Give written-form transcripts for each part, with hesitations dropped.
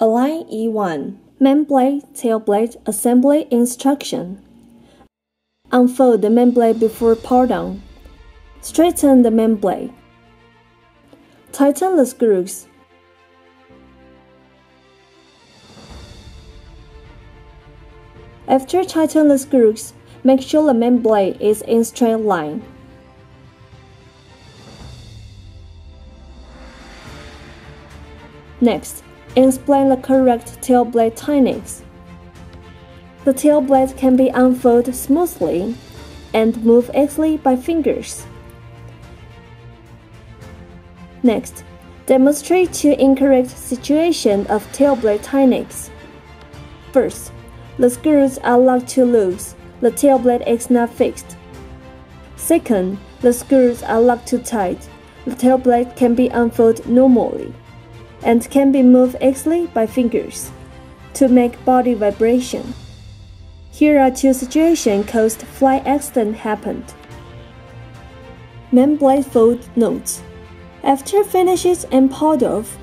ALIGN E1 Main Blade Tail Blade Assembly Instruction. Unfold the main blade before pull down. Straighten the main blade. Tighten the screws. After tightening the screws, make sure the main blade is in straight line. Next, explain the correct tail blade techniques. The tail blade can be unfolded smoothly and moved easily by fingers. Next, demonstrate two incorrect situations of tail blade techniques. First, the screws are locked too loose, the tail blade is not fixed. Second, the screws are locked too tight, the tail blade can be unfolded normally and can be moved easily by fingers to make body vibration. Here are two situations caused flight accident happened. Main blade fold notes. After finishes and pulled off,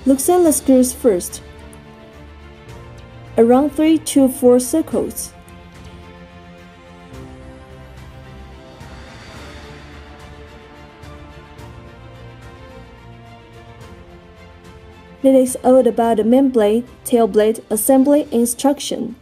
loosen the screws first, around 3 to 4 circles. That is all about the main blade, tail blade assembly instruction.